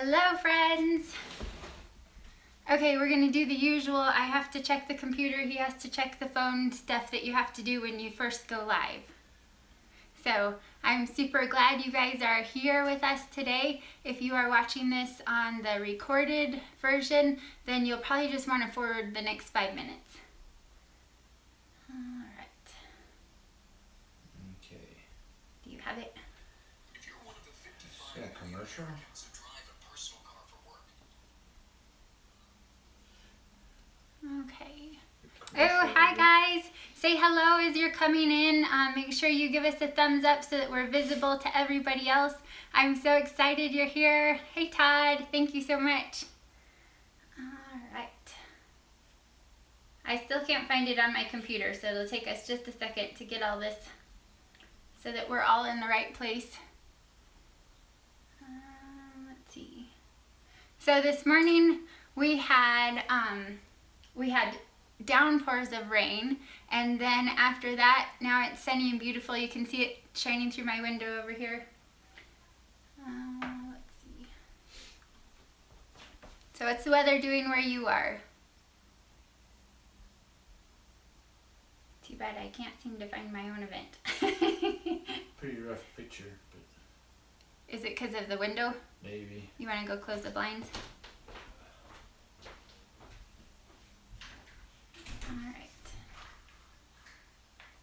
Hello friends! Okay, we're going to do the usual. I have to check the computer, he has to check the phone, stuff that you have to do when you first go live. So I'm super glad you guys are here with us today. If you are watching this on the recorded version, then you'll probably just want to forward the next 5 minutes. Alright. Okay. Do you have it? Is that a commercial? Okay. Oh, hi guys! Say hello as you're coming in. Make sure you give us a thumbs up so that we're visible to everybody else. I'm so excited you're here. Hey Todd, thank you so much. Alright. I still can't find it on my computer, so it'll take us just a second to get all this so that we're all in the right place. Let's see. So this morning we had downpours of rain, and then after that, now it's sunny and beautiful. You can see it shining through my window over here. Let's see. So what's the weather doing where you are? Too bad I can't seem to find my own event. Pretty rough picture, but... Is it because of the window? Maybe. You want to go close the blinds? Alright.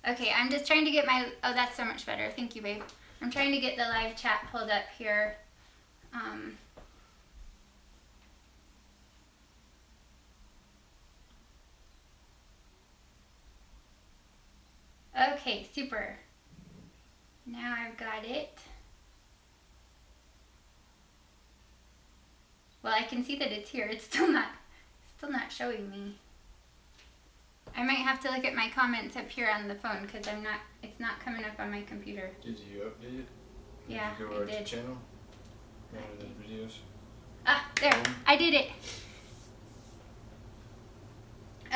Okay, I'm just trying to get my... Oh, that's so much better. Thank you, babe. I'm trying to get the live chat pulled up here. Okay, super. Now I've got it. Well, I can see that it's here. It's still not showing me. I might have to look at my comments up here on the phone because it's not coming up on my computer. Did you update it? Yeah, did you go I to did. the channel? One of the videos? Ah, there, I did it.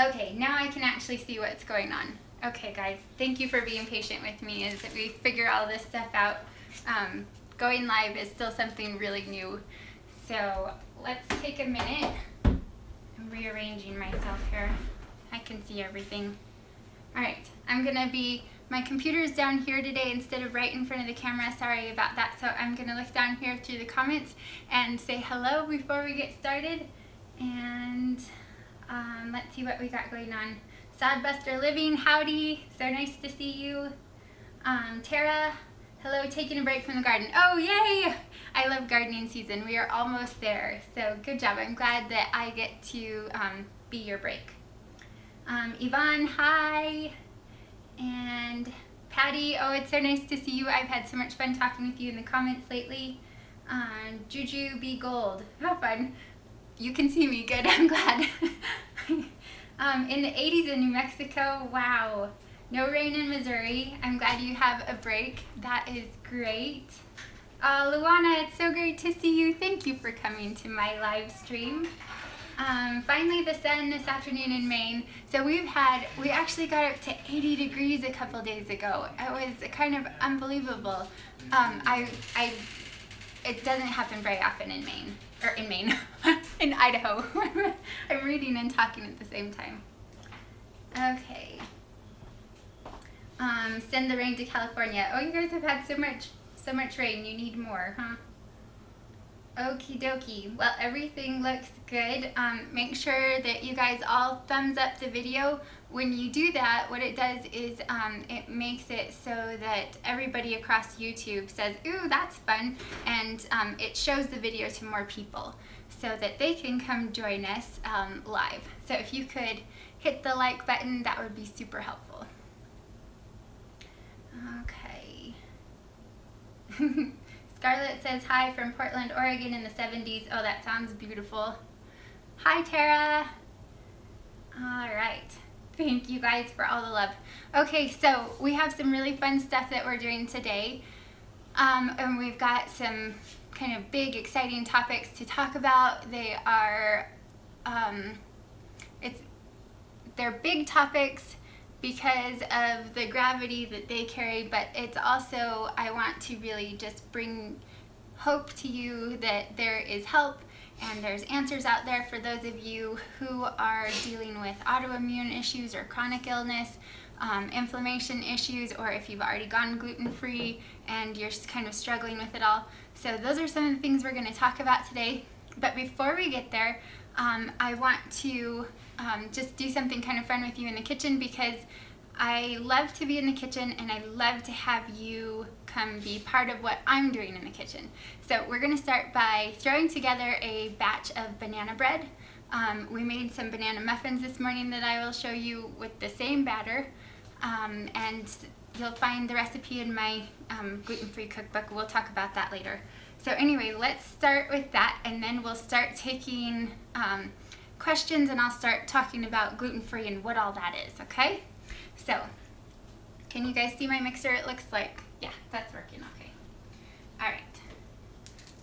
Okay, now I can actually see what's going on. Okay guys, thank you for being patient with me as we figure all this stuff out. Going live is still something really new. So let's take a minute. I'm rearranging myself here. I can see everything. Alright, my computer's down here today instead of right in front of the camera. Sorry about that. So I'm gonna look down here through the comments and say hello before we get started. And let's see what we got going on. Sodbuster Living, howdy. So nice to see you. Tara, hello, taking a break from the garden. Oh, yay! I love gardening season. We are almost there. So good job. I'm glad that I get to be your break. Yvonne, hi. And Patty, oh, it's so nice to see you. I've had so much fun talking with you in the comments lately. Juju Be Gold, how fun. You can see me, good, I'm glad. In the 80s in New Mexico, wow. No rain in Missouri. I'm glad you have a break. That is great. Luana, it's so great to see you. Thank you for coming to my live stream. Finally the sun this afternoon in Maine. So we actually got up to 80 degrees a couple days ago. It was kind of unbelievable. It doesn't happen very often in Maine, or in Maine, in Idaho. I'm reading and talking at the same time. Okay. Send the rain to California. Oh, you guys have had so much rain. You need more, huh? Okie dokie. Well, everything looks good. Make sure that you guys all thumbs up the video. When you do that, what it does is it makes it so that everybody across YouTube says, ooh, that's fun, and it shows the video to more people so that they can come join us live. So if you could hit the like button, that would be super helpful. Okay. Scarlett says hi from Portland, Oregon in the 70s. Oh, that sounds beautiful. Hi, Tara. All right. Thank you guys for all the love. Okay, so we have some really fun stuff that we're doing today. And we've got some kind of big, exciting topics to talk about. They are, they're big topics because of the gravity that they carry, but it's also, I want to really just bring hope to you that there is help and there's answers out there for those of you who are dealing with autoimmune issues or chronic illness, inflammation issues, or if you've already gone gluten-free and you're just kind of struggling with it all. So those are some of the things we're going to talk about today. But before we get there, I want to just do something kind of fun with you in the kitchen, because I love to be in the kitchen and I love to have you come be part of what I'm doing in the kitchen. So we're going to start by throwing together a batch of banana bread. We made some banana muffins this morning that I will show you with the same batter, and you'll find the recipe in my gluten-free cookbook. We'll talk about that later. So anyway, let's start with that, and then we'll start taking questions, and I'll start talking about gluten-free and what all that is, okay? So, can you guys see my mixer? It looks like, yeah, that's working okay. All right.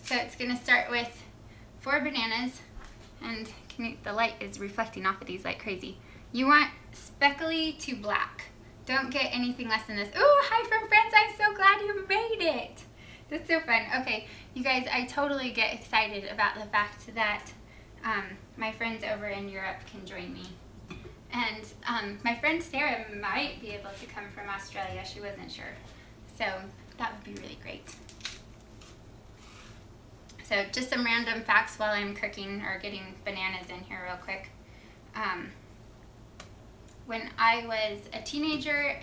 So it's going to start with 4 bananas, and the light is reflecting off of these like crazy. You want speckly to black. Don't get anything less than this. Ooh, hi from France. I'm so glad you made it. That's so fun. Okay, you guys, I totally get excited about the fact that my friends over in Europe can join me. And my friend Sarah might be able to come from Australia. She wasn't sure. So that would be really great. So just some random facts while I'm cooking or getting bananas in here real quick. When I was a teenager,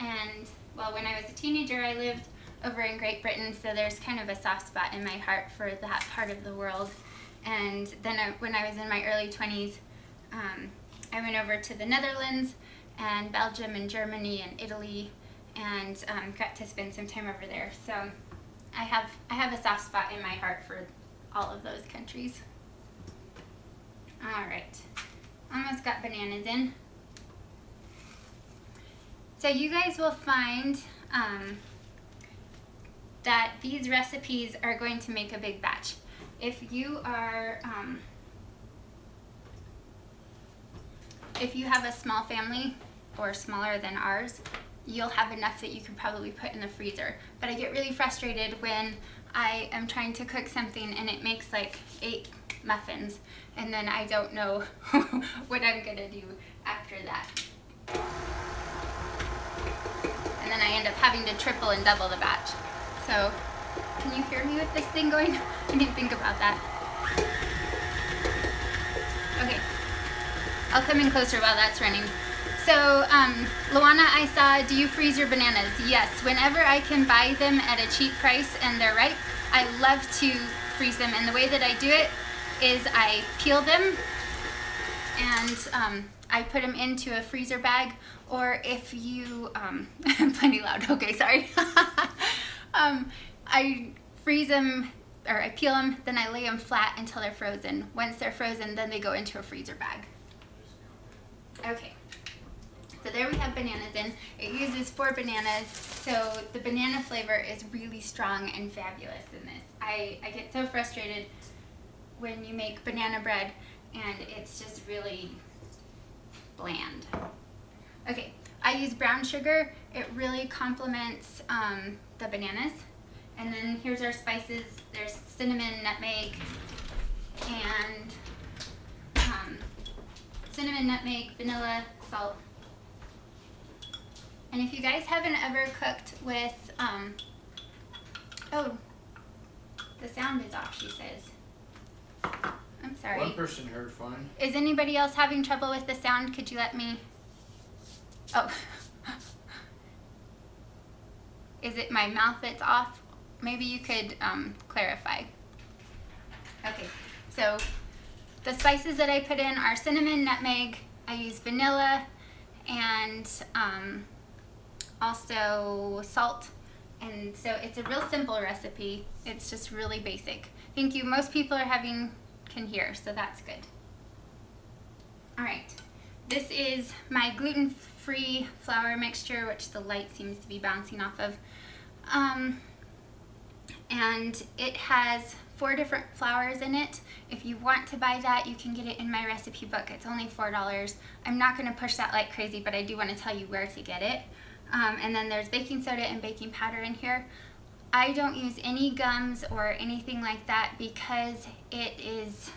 when I was a teenager, I lived over in Great Britain, so there's kind of a soft spot in my heart for that part of the world. And then when I was in my early 20s, I went over to the Netherlands and Belgium and Germany and Italy, and got to spend some time over there. So I have a soft spot in my heart for all of those countries. All right, almost got bananas in. So you guys will find that these recipes are going to make a big batch. If you are if you have a small family or smaller than ours, you'll have enough that you could probably put in the freezer. But I get really frustrated when I am trying to cook something and it makes like 8 muffins, and then I don't know what I'm gonna do after that. And then I end up having to triple and double the batch. So, can you hear me with this thing going? I didn't think about that. Okay. I'll come in closer while that's running. So, Luana, I saw, do you freeze your bananas? Yes, whenever I can buy them at a cheap price and they're ripe, I love to freeze them. And the way that I do it is I peel them and I put them into a freezer bag, or if you, I'm plenty loud, okay, sorry. I freeze them, or I peel them, then I lay them flat until they're frozen. Once they're frozen, then they go into a freezer bag. Okay, so there we have bananas in. It uses 4 bananas, so the banana flavor is really strong and fabulous in this. I get so frustrated when you make banana bread and it's just really bland. Okay, I use brown sugar. It really complements the bananas. And then here's our spices. There's cinnamon, nutmeg, and vanilla, salt. And if you guys haven't ever cooked with, oh, the sound is off, she says. I'm sorry. One person heard fine. Is anybody else having trouble with the sound? Could you let me, oh. Is it my mouth that's off? Maybe you could clarify. Okay, so the spices that I put in are cinnamon, nutmeg, I use vanilla, and also salt. And so it's a real simple recipe. It's just really basic. Thank you. Most people can hear, so that's good. All right, this is my gluten-free flour mixture, which the light seems to be bouncing off of. And it has 4 different flours in it. If you want to buy that, you can get it in my recipe book. It's only $4. I'm not going to push that like crazy, but I do want to tell you where to get it. And then there's baking soda and baking powder in here. I don't use any gums or anything like that because it is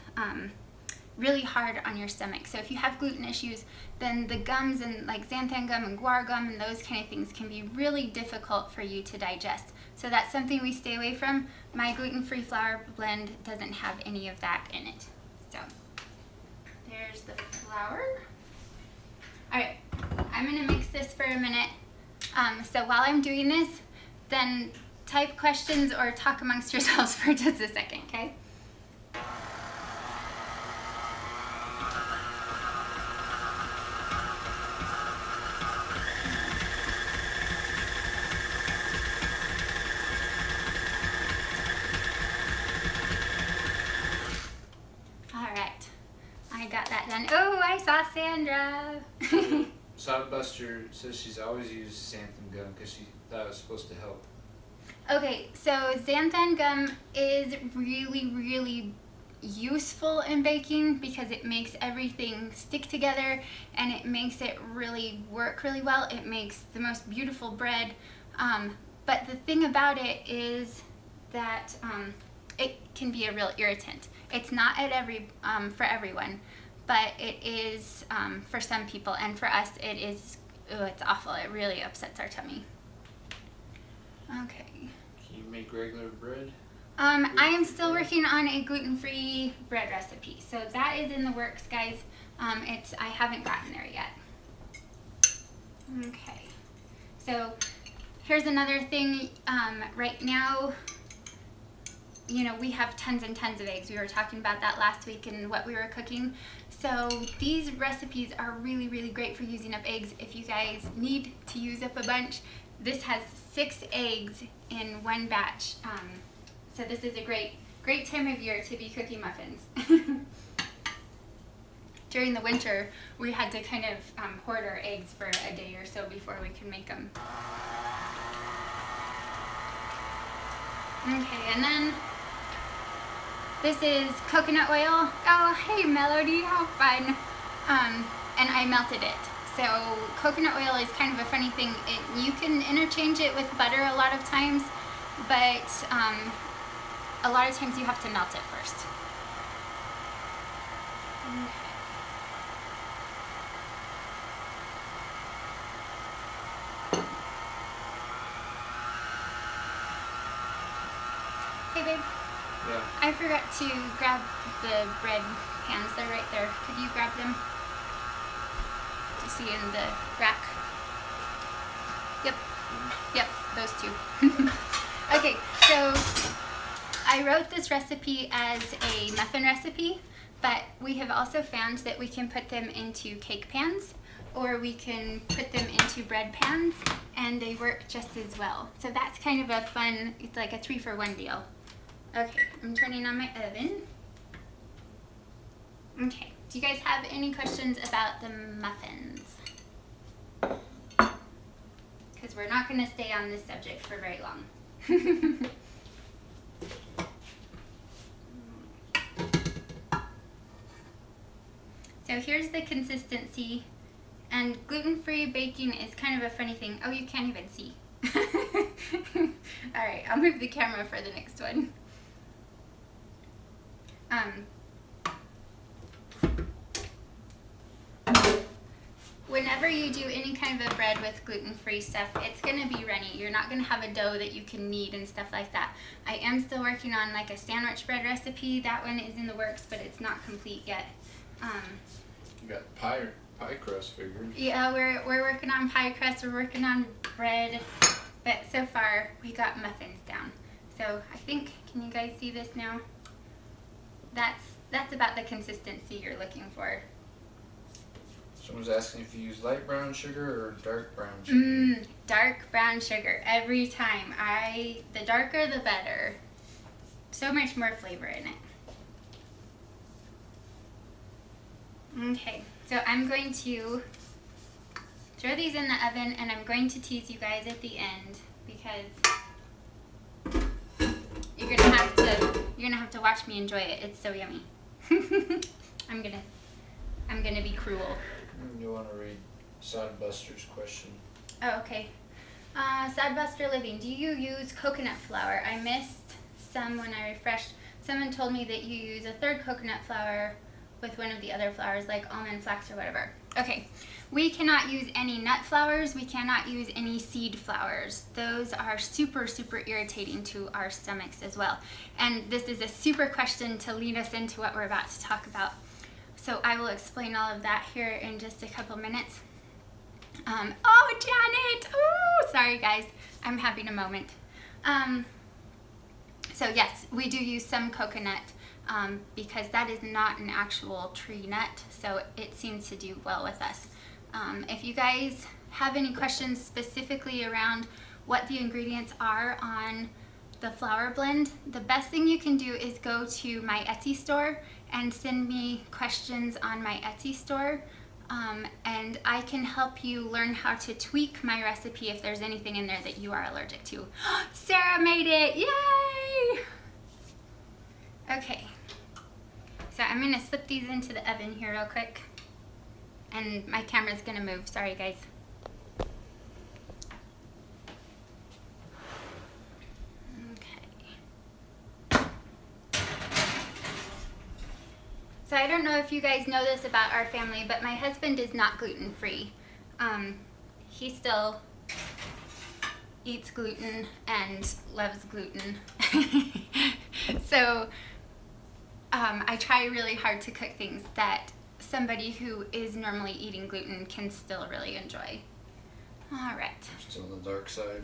really hard on your stomach. So if you have gluten issues, then the gums and like xanthan gum and guar gum and those kind of things can be really difficult for you to digest. So that's something we stay away from. My gluten-free flour blend doesn't have any of that in it. So there's the flour. All right, I'm gonna mix this for a minute. So while I'm doing this, then type questions or talk amongst yourselves for just a second, okay? Oh, I saw Sandra. Sodbuster says she's always used xanthan gum because she thought it was supposed to help. Okay, so xanthan gum is really, really useful in baking because it makes everything stick together and it makes it really work really well. It makes the most beautiful bread. But the thing about it is that it can be a real irritant. It's not for everyone, but it is for some people, and for us it is, it's awful. It really upsets our tummy. Okay. Can you make regular bread? I am still working on a gluten-free bread recipe, so that is in the works, guys. I haven't gotten there yet. Okay, so here's another thing. Right now, you know, we have tons and tons of eggs. We were talking about that last week and what we were cooking. So these recipes are really, really great for using up eggs. If you guys need to use up a bunch, this has 6 eggs in one batch. So this is a great time of year to be cooking muffins. During the winter, we had to kind of hoard our eggs for a day or so before we could make them. Okay, and then this is coconut oil. Oh, hey Melody, how fun. And I melted it. So coconut oil is kind of a funny thing. You can interchange it with butter a lot of times, but a lot of times you have to melt it first. Okay. Hey babe. Yeah. I forgot to grab the bread pans. They're right there. Could you grab them? Do you see in the rack? Yep. Yep, those two. Okay, so I wrote this recipe as a muffin recipe, but we have also found that we can put them into cake pans, or we can put them into bread pans, and they work just as well. So that's kind of a fun, it's like a 3-for-1 deal. Okay, I'm turning on my oven. Okay, do you guys have any questions about the muffins? Because we're not going to stay on this subject for very long. So here's the consistency, and gluten-free baking is kind of a funny thing. Oh, you can't even see. Alright, I'll move the camera for the next one. Whenever you do any kind of a bread with gluten-free stuff, it's going to be runny. You're not going to have a dough that you can knead and stuff like that. I am still working on like a sandwich bread recipe. That one is in the works, but it's not complete yet. You got pie crust figured. Yeah, we're working on pie crust. We're working on bread, but so far we got muffins down. So I think, can you guys see this now? That's about the consistency you're looking for. Someone's asking if you use light brown sugar or dark brown sugar. Dark brown sugar every time. The darker the better. So much more flavor in it. Okay, so I'm going to throw these in the oven, and I'm going to tease you guys at the end because you're gonna have to watch me enjoy it. It's so yummy. I'm gonna be cruel. You want to read Sodbuster's question? Oh, okay. Sadbuster Living, do you use coconut flour? I missed some when I refreshed. Someone told me that you use a third coconut flour with one of the other flours, like almond, flax, or whatever. Okay, we cannot use any nut flours. We cannot use any seed flours. Those are super, super irritating to our stomachs as well. And this is a super question to lead us into what we're about to talk about. So I will explain all of that here in just a couple minutes. Oh, Janet! Oh, sorry guys, I'm having a moment. So yes, we do use some coconut because that is not an actual tree nut, so it seems to do well with us. If you guys have any questions specifically around what the ingredients are on the flour blend, the best thing you can do is go to my Etsy store and send me questions on my Etsy store. And I can help you learn how to tweak my recipe if there's anything in there that you are allergic to. Sarah made it! Yay! Okay, so I'm gonna slip these into the oven here real quick. And my camera's gonna move, sorry guys. So I don't know if you guys know this about our family, but my husband is not gluten-free. He still eats gluten and loves gluten. So I try really hard to cook things that somebody who is normally eating gluten can still really enjoy. All right. Still on the dark side.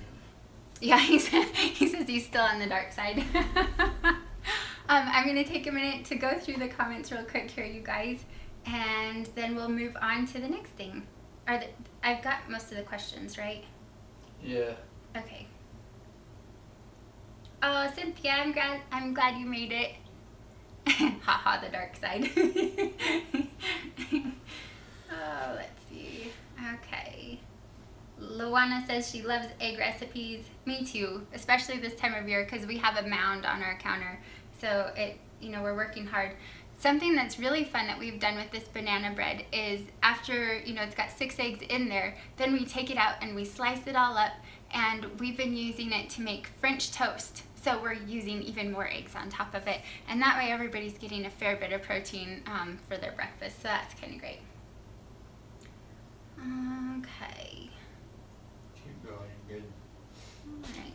Yeah, he says he's still on the dark side. I'm going to take a minute to go through the comments real quick here, you guys, and then we'll move on to the next thing. I've got most of the questions, right? Yeah. Okay. Oh, Cynthia, I'm glad you made it. Haha, the dark side. Oh, let's see. Okay. Luana says she loves egg recipes. Me too, especially this time of year because we have a mound on our counter. So we're working hard. Something that's really fun that we've done with this banana bread is after, it's got 6 eggs in there, then we take it out and we slice it all up, and we've been using it to make French toast. So we're using even more eggs on top of it. And that way everybody's getting a fair bit of protein for their breakfast. So that's kind of great. Okay. Keep going, you're good. All right.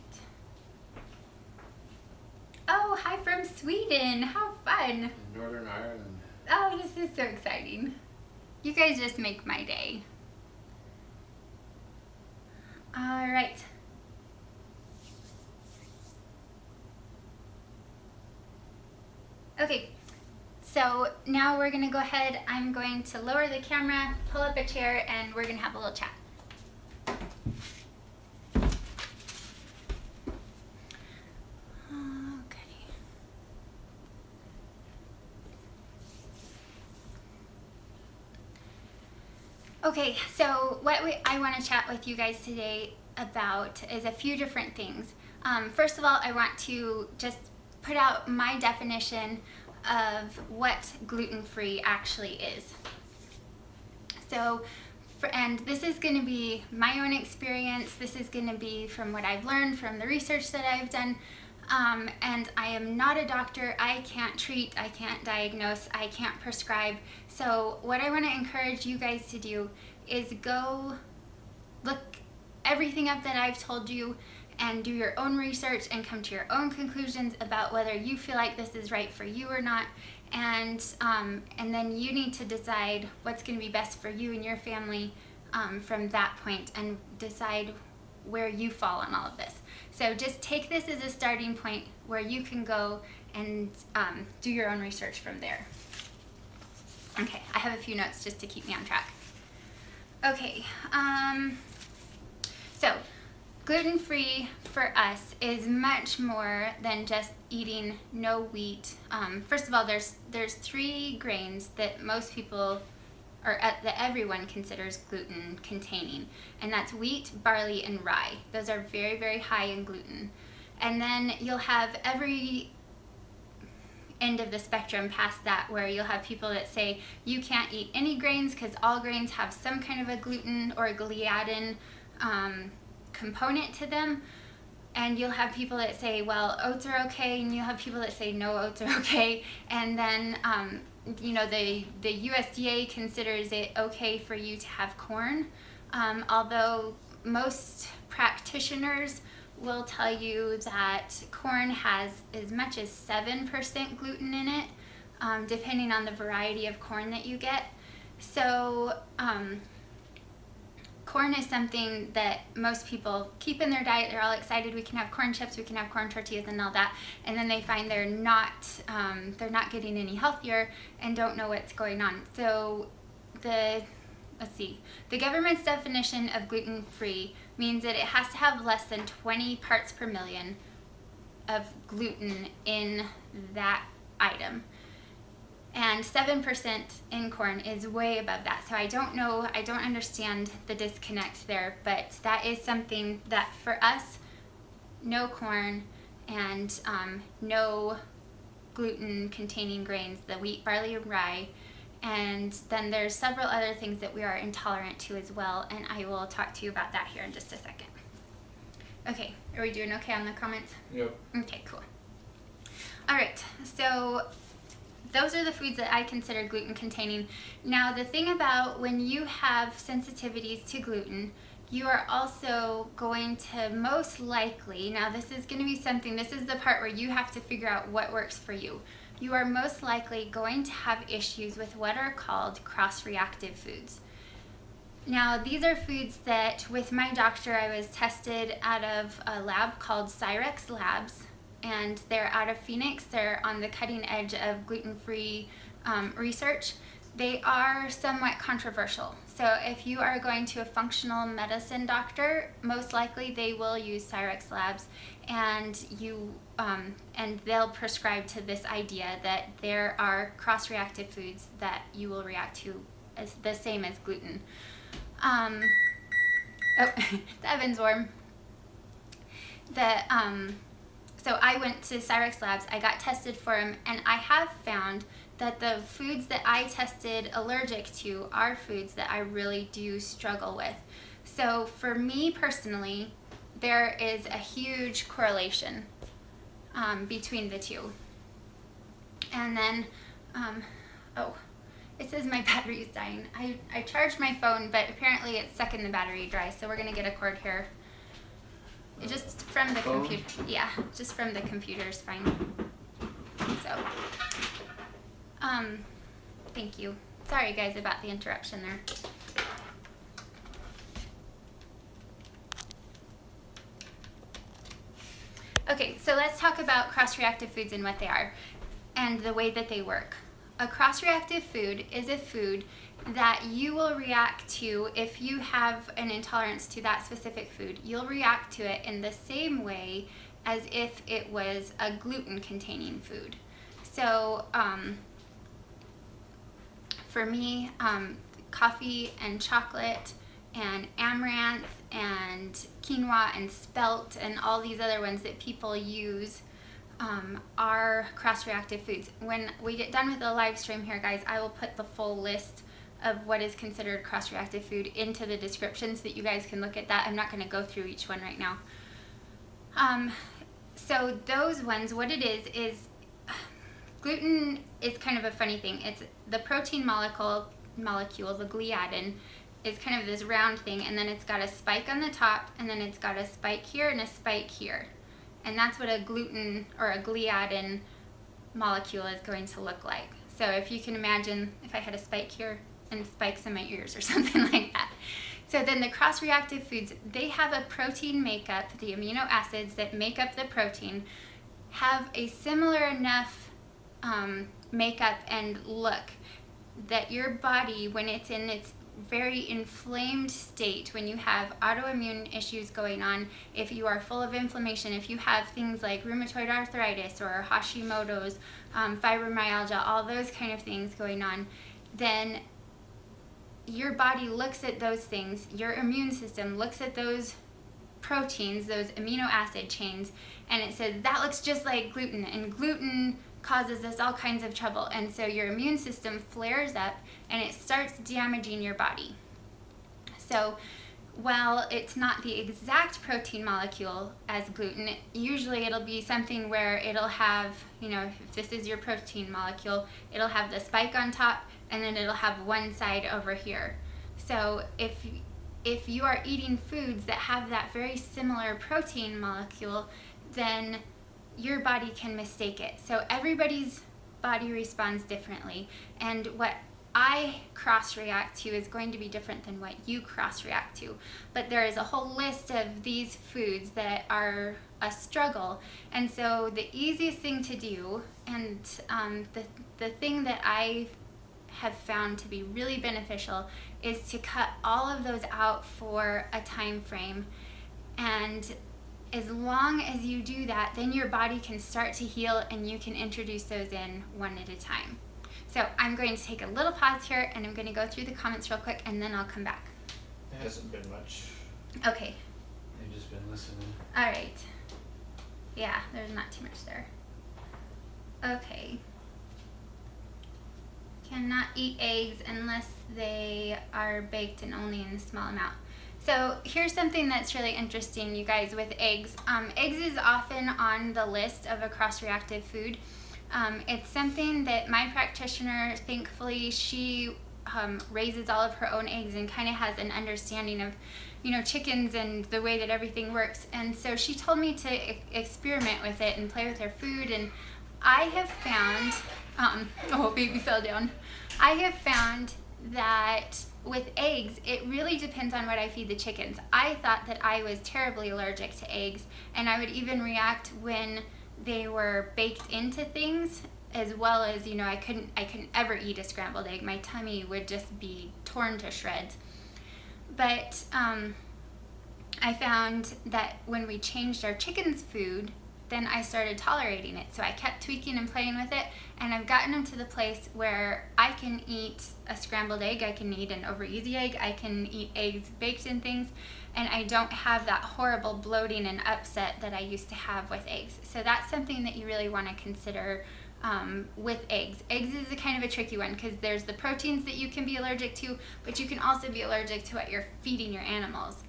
Oh, hi from Sweden. How fun. In Northern Ireland. Oh, this is so exciting. You guys just make my day. All right. Okay, so now we're gonna go ahead. I'm going to lower the camera, pull up a chair, and we're gonna have a little chat. Okay, so what I want to chat with you guys today about is a few different things. First of all, I want to just put out my definition of what gluten-free actually is. So, and this is going to be my own experience. This is going to be from what I've learned from the research that I've done. And I am not a doctor. I can't treat, I can't diagnose, I can't prescribe. So what I want to encourage you guys to do is go look everything up that I've told you and do your own research and come to your own conclusions about whether you feel like this is right for you or not. And then you need to decide what's going to be best for you and your family from that point, and decide where you fall on all of this. So just take this as a starting point where you can go and do your own research from there. Okay, I have a few notes just to keep me on track. Okay, so gluten-free for us is much more than just eating no wheat. First of all, there's 3 grains that most people, or that everyone considers gluten containing, and that's wheat, barley, and rye. Those are very, very high in gluten. And then you'll have every end of the spectrum past that, where you'll have people that say you can't eat any grains because all grains have some kind of a gluten or a gliadin component to them. And you'll have people that say, well, oats are okay, and you'll have people that say no, oats are okay. And then, you know, the USDA considers it okay for you to have corn, although most practitioners will tell you that corn has as much as 7% gluten in it, depending on the variety of corn that you get. So, corn is something that most people keep in their diet. They're all excited. We can have corn chips, we can have corn tortillas and all that. And then they find they're not getting any healthier and don't know what's going on. So the government's definition of gluten-free means that it has to have less than 20 parts per million of gluten in that item. And 7% in corn is way above that. So I don't understand the disconnect there, but that is something that for us, no corn and no gluten containing grains, the wheat, barley, and rye. And then there's several other things that we are intolerant to as well, and I will talk to you about that here in just a second. Okay, are we doing okay on the comments? Yep. Okay, cool. All right, so those are the foods that I consider gluten containing. Now, the thing about when you have sensitivities to gluten, you are also going to most likely, now this is going to be something, this is the part where you have to figure out what works for you. You are most likely going to have issues with what are called cross-reactive foods. Now, these are foods that with my doctor I was tested out of a lab called Cyrex Labs, and they're out of Phoenix. They're on the cutting edge of gluten-free research. They are somewhat controversial. So if you are going to a functional medicine doctor, most likely they will use Cyrex Labs, and they'll prescribe to this idea that there are cross-reactive foods that you will react to as the same as gluten. Oh, the oven's warm. So I went to Cyrex Labs, I got tested for them, and I have found that the foods that I tested allergic to are foods that I really do struggle with. So for me personally, there is a huge correlation between the two. And then, oh, it says my battery is dying. I charged my phone, but apparently it's sucking the battery dry, so we're gonna get a cord here. Just from the computer, yeah, just from the computer is fine. So, thank you. Sorry guys about the interruption there. Okay, so let's talk about cross-reactive foods and what they are and the way that they work. A cross-reactive food is a food that you will react to if you have an intolerance to that specific food. You'll react to it in the same way as if it was a gluten-containing food. So for me, coffee and chocolate and amaranth and quinoa and spelt and all these other ones that people use are cross-reactive foods. When we get done with the live stream here, guys, I will put the full list of what is considered cross-reactive food into the description so that you guys can look at that. I'm not going to go through each one right now. So those ones, what it is gluten is kind of a funny thing. It's the protein molecule, the gliadin, is kind of this round thing, and then it's got a spike on the top, and then it's got a spike here and a spike here. And that's what a gluten or a gliadin molecule is going to look like. So if you can imagine if I had a spike here and spikes in my ears or something like that. So then the cross-reactive foods, they have a protein makeup, the amino acids that make up the protein have a similar enough makeup and look that your body, when it's in its very inflamed state, when you have autoimmune issues going on, if you are full of inflammation, if you have things like rheumatoid arthritis or Hashimoto's, fibromyalgia, all those kind of things going on, then your body looks at those things, your immune system looks at those proteins, those amino acid chains, and it says, that looks just like gluten, and gluten causes us all kinds of trouble. And so your immune system flares up and it starts damaging your body. So while it's not the exact protein molecule as gluten, usually it'll be something where it'll have, if this is your protein molecule, it'll have the spike on top and then it'll have one side over here. So if you are eating foods that have that very similar protein molecule, then your body can mistake it. So everybody's body responds differently, and what I cross-react to is going to be different than what you cross-react to. But there is a whole list of these foods that are a struggle. And so the easiest thing to do, and the thing that I have found to be really beneficial, is to cut all of those out for a time frame. And as long as you do that, then your body can start to heal and you can introduce those in one at a time. So I'm going to take a little pause here and I'm going to go through the comments real quick and then I'll come back. It hasn't been much. Okay. I've just been listening. All right. Yeah, there's not too much there. Okay. Cannot eat eggs unless they are baked and only in a small amount. So here's something that's really interesting, you guys, with eggs. Eggs is often on the list of a cross-reactive food. It's something that my practitioner, thankfully, she raises all of her own eggs and kind of has an understanding of, chickens and the way that everything works. And so she told me to experiment with it and play with her food. And I have found, oh, baby fell down. I have found that with eggs, it really depends on what I feed the chickens. I thought that I was terribly allergic to eggs, and I would even react when they were baked into things, as well as, I couldn't ever eat a scrambled egg. My tummy would just be torn to shreds. But I found that when we changed our chickens' food, then I started tolerating it. So I kept tweaking and playing with it, and I've gotten them to the place where I can eat a scrambled egg, I can eat an over easy egg, I can eat eggs baked in things, and I don't have that horrible bloating and upset that I used to have with eggs. So that's something that you really want to consider with eggs. Eggs is a kind of a tricky one because there's the proteins that you can be allergic to, but you can also be allergic to what you're feeding your animals.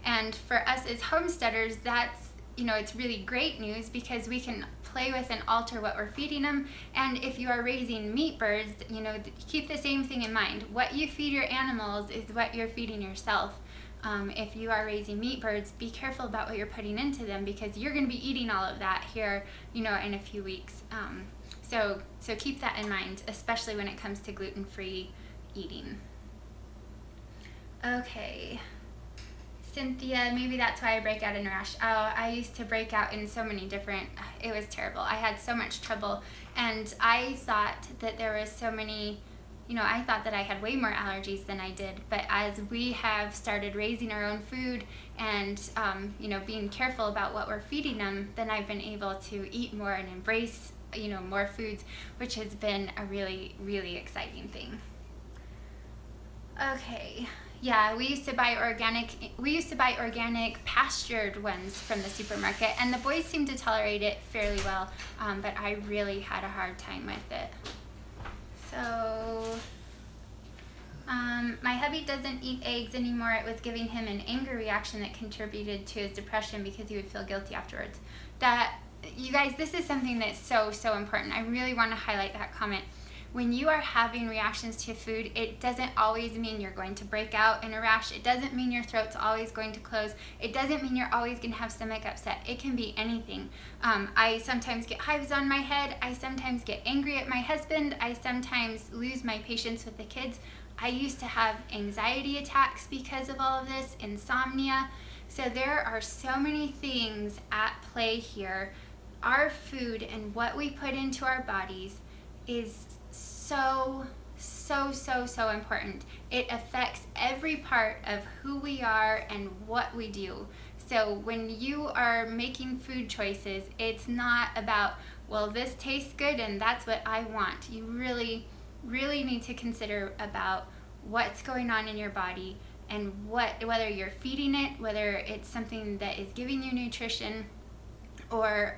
And for us as homesteaders, that's it's really great news because we can play with and alter what we're feeding them. And if you are raising meat birds, keep the same thing in mind. What you feed your animals is what you're feeding yourself. If you are raising meat birds, be careful about what you're putting into them because you're going to be eating all of that here, in a few weeks. So keep that in mind, especially when it comes to gluten-free eating. Okay. Cynthia, maybe that's why I break out in a rash. Oh, I used to break out in so many different, it was terrible. I had so much trouble, and I thought that there was so many, I thought that I had way more allergies than I did. But as we have started raising our own food and, being careful about what we're feeding them, then I've been able to eat more and embrace, more foods, which has been a really, really exciting thing. Okay. Yeah, we used to buy organic pastured ones from the supermarket, and the boys seemed to tolerate it fairly well, but I really had a hard time with it. So, my hubby doesn't eat eggs anymore. It was giving him an anger reaction that contributed to his depression because he would feel guilty afterwards. You guys, this is something that's so, so important. I really want to highlight that comment. When you are having reactions to food, it doesn't always mean you're going to break out in a rash. It doesn't mean your throat's always going to close. It doesn't mean you're always going to have stomach upset. It can be anything. I sometimes get hives on my head. I sometimes get angry at my husband. I sometimes lose my patience with the kids. I used to have anxiety attacks because of all of this, insomnia. So there are so many things at play here. Our food and what we put into our bodies is so important. It affects every part of who we are and what we do. So when you are making food choices, it's not about, well, this tastes good and that's what I want. You really, really need to consider about what's going on in your body and whether you're feeding it, whether it's something that is giving you nutrition, or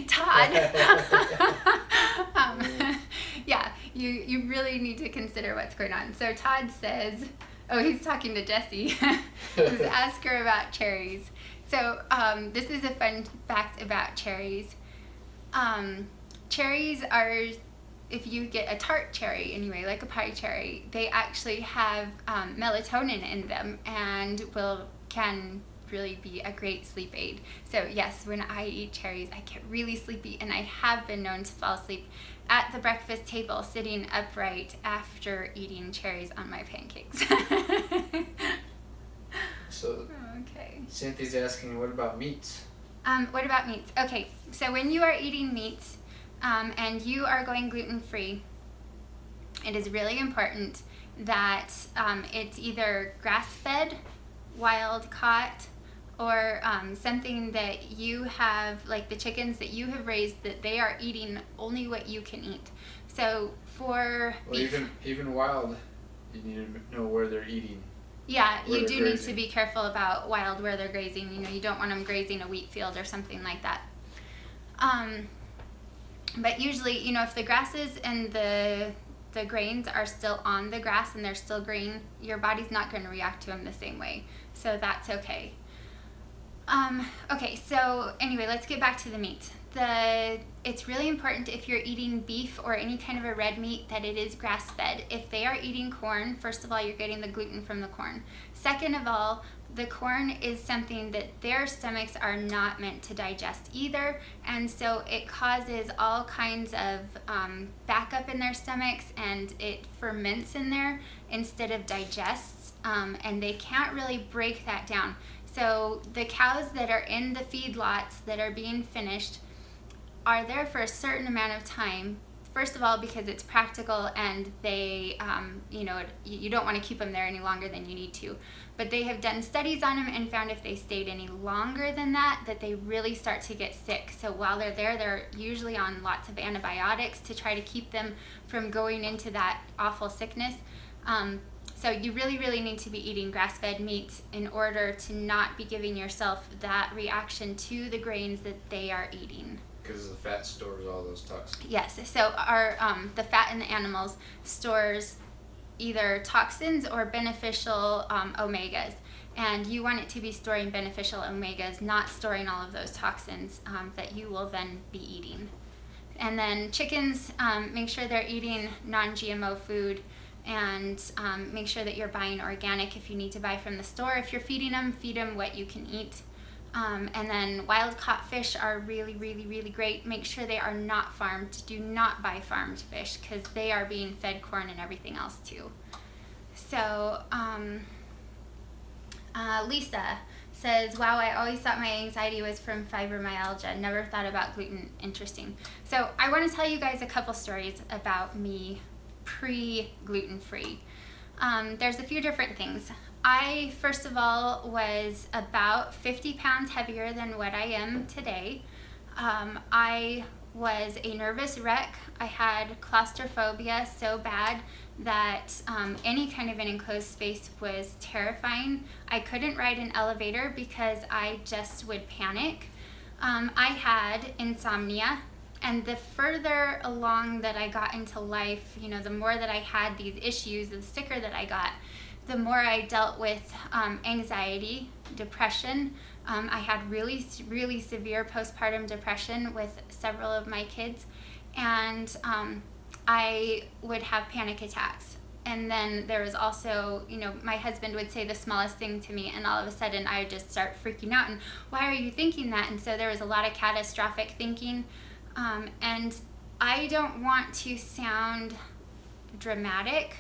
Todd. Yeah, you really need to consider what's going on. So Todd says, Oh, he's talking to Jessie. Just ask her about cherries. So this is a fun fact about cherries. Cherries are, if you get a tart cherry anyway, like a pie cherry, they actually have melatonin in them and can really be a great sleep aid. So yes, when I eat cherries, I get really sleepy, and I have been known to fall asleep at the breakfast table sitting upright after eating cherries on my pancakes. So, okay. Cynthia's asking, what about meats? What about meats? Okay, so when you are eating meats and you are going gluten-free, it is really important that it's either grass-fed, wild-caught, or something that you have, like the chickens that you have raised, that they are eating only what you can eat. So for beef, even wild, you need to know where they're eating. Yeah, you do need to be careful about wild where they're grazing. You know, you don't want them grazing a wheat field or something like that. But usually, you know, if the grasses and the grains are still on the grass and they're still green, your body's not going to react to them the same way. So that's okay. Okay, so anyway, let's get back to the meat. It's really important if you're eating beef or any kind of a red meat that it is grass-fed. If they are eating corn, first of all, you're getting the gluten from the corn. Second of all, the corn is something that their stomachs are not meant to digest either, and so it causes all kinds of backup in their stomachs, and it ferments in there instead of digests, and they can't really break that down. So the cows that are in the feedlots that are being finished are there for a certain amount of time. First of all, because it's practical, and they, you know, you don't want to keep them there any longer than you need to. But they have done studies on them and found if they stayed any longer than that, that they really start to get sick. So while they're there, they're usually on lots of antibiotics to try to keep them from going into that awful sickness. So you really, really need to be eating grass-fed meats in order to not be giving yourself that reaction to the grains that they are eating. Because the fat stores all those toxins. Yes, so the fat in the animals stores either toxins or beneficial omegas. And you want it to be storing beneficial omegas, not storing all of those toxins that you will then be eating. And then chickens, make sure they're eating non-GMO food, and make sure that you're buying organic if you need to buy from the store. If you're feeding them, feed them what you can eat. And then wild-caught fish are really, really, really great. Make sure they are not farmed. Do not buy farmed fish, because they are being fed corn and everything else too. So Lisa says, wow, I always thought my anxiety was from fibromyalgia. Never thought about gluten. Interesting. So I want to tell you guys a couple stories about me pre-gluten-free. There's a few different things. I, first of all, was about 50 pounds heavier than what I am today. I was a nervous wreck. I had claustrophobia so bad that any kind of an enclosed space was terrifying. I couldn't ride an elevator because I just would panic. I had insomnia. And the further along that I got into life, you know, the more that I had these issues, the sicker that I got, the more I dealt with anxiety, depression. I had really, really severe postpartum depression with several of my kids, and I would have panic attacks. And then there was also, you know, my husband would say the smallest thing to me, and all of a sudden I would just start freaking out, and why are you thinking that? And so there was a lot of catastrophic thinking. And I don't want to sound dramatic,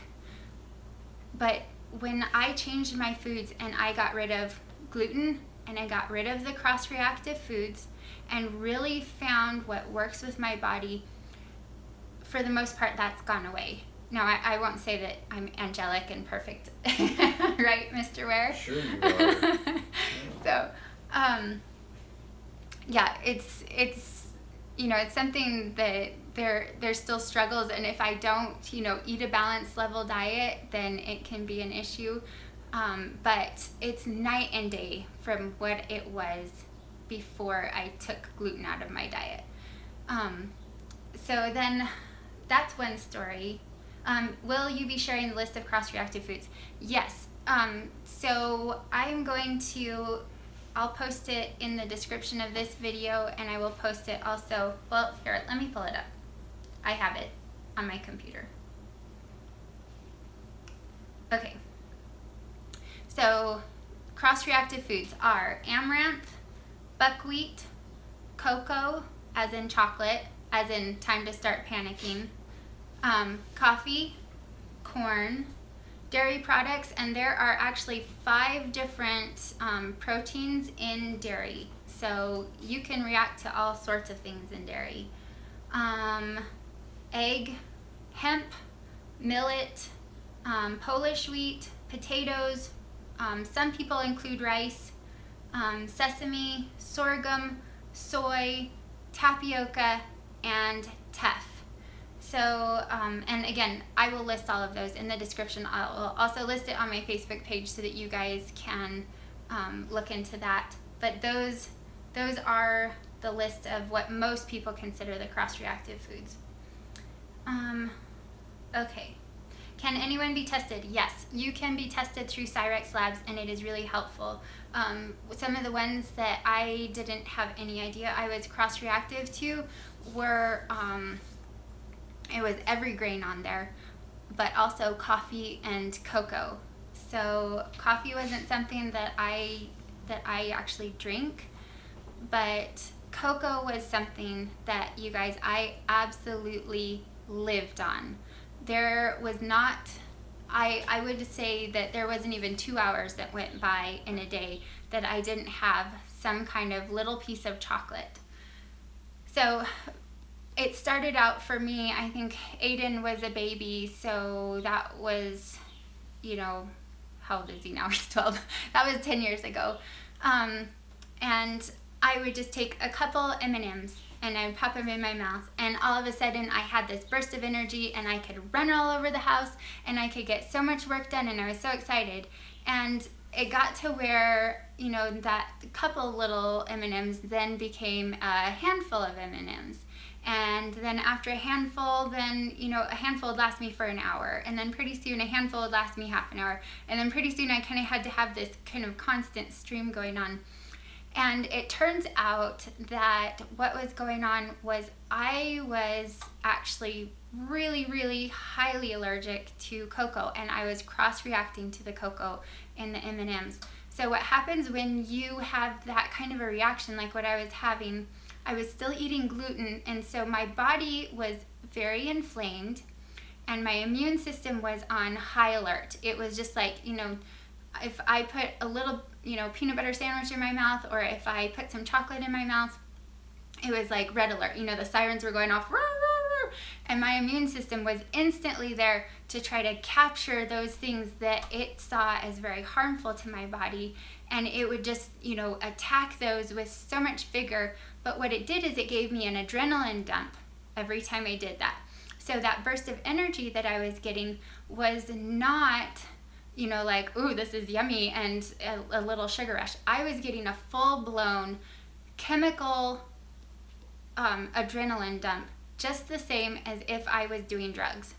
but when I changed my foods and I got rid of gluten and I got rid of the cross-reactive foods and really found what works with my body, for the most part, that's gone away. Now, I won't say that I'm angelic and perfect, right, Mr. Ware? Sure you are. So, yeah, it's you know, it's something that there's still struggles, and if I don't, you know, eat a balanced level diet, then it can be an issue. But it's night and day from what it was before I took gluten out of my diet. So then that's one story. Will you be sharing the list of cross-reactive foods? Yes. So I'm going to, I'll post it in the description of this video, and I will post it also, well, here, let me pull it up. I have it on my computer. Okay. So cross-reactive foods are amaranth, buckwheat, cocoa, as in chocolate, as in time to start panicking, coffee, corn, dairy products, and there are actually 5 different proteins in dairy. So you can react to all sorts of things in dairy. Egg, hemp, millet, Polish wheat, potatoes, some people include rice, sesame, sorghum, soy, tapioca, and teff. So, and again, I will list all of those in the description. I'll also list it on my Facebook page so that you guys can look into that. But those are the list of what most people consider the cross-reactive foods. Okay. Can anyone be tested? Yes, you can be tested through Cyrex labs, and it is really helpful. Some of the ones that I didn't have any idea I was cross-reactive to were, it was every grain on there, but also coffee and cocoa. So coffee wasn't something that I actually drink, but cocoa was something that, you guys, I absolutely lived on. There was not, I would say that there wasn't even 2 hours that went by in a day that I didn't have some kind of little piece of chocolate. So it started out for me, I think Aiden was a baby, so that was, you know, how old is he now? He's 12. That was 10 years ago. And I would just take a couple M&Ms and I would pop them in my mouth, and all of a sudden I had this burst of energy, and I could run all over the house, and I could get so much work done, and I was so excited. And it got to where, you know, that couple little M&Ms then became a handful of M&Ms. And then after a handful, then, you know, a handful would last me for an hour. And then pretty soon a handful would last me half an hour. And then pretty soon I kind of had to have this kind of constant stream going on. And it turns out that what was going on was I was actually really, really highly allergic to cocoa, and I was cross-reacting to the cocoa in the M&Ms. So what happens when you have that kind of a reaction like what I was having, I was still eating gluten, and so my body was very inflamed, and my immune system was on high alert. It was just like, you know, if I put a little, you know, peanut butter sandwich in my mouth, or if I put some chocolate in my mouth, it was like red alert. You know, the sirens were going off, and my immune system was instantly there to try to capture those things that it saw as very harmful to my body, and it would just, you know, attack those with so much vigor. But what it did is it gave me an adrenaline dump every time I did that. So that burst of energy that I was getting was not, you know, like, ooh, this is yummy, and a little sugar rush. I was getting a full-blown chemical adrenaline dump, just the same as if I was doing drugs.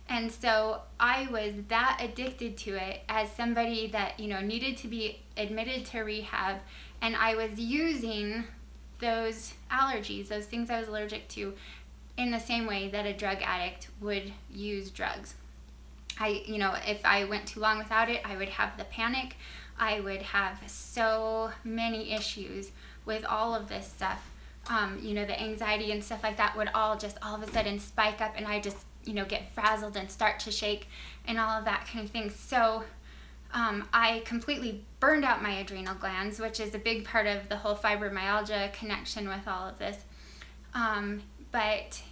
And so I was that addicted to it as somebody that, you know, needed to be admitted to rehab, and I was using those allergies, those things I was allergic to, in the same way that a drug addict would use drugs. You know, if I went too long without it, I would have the panic. I would have so many issues with all of this stuff. You know, the anxiety and stuff like that would all just all of a sudden spike up, and I just, you know, get frazzled and start to shake and all of that kind of thing. So I completely burned out my adrenal glands, which is a big part of the whole fibromyalgia connection with all of this. But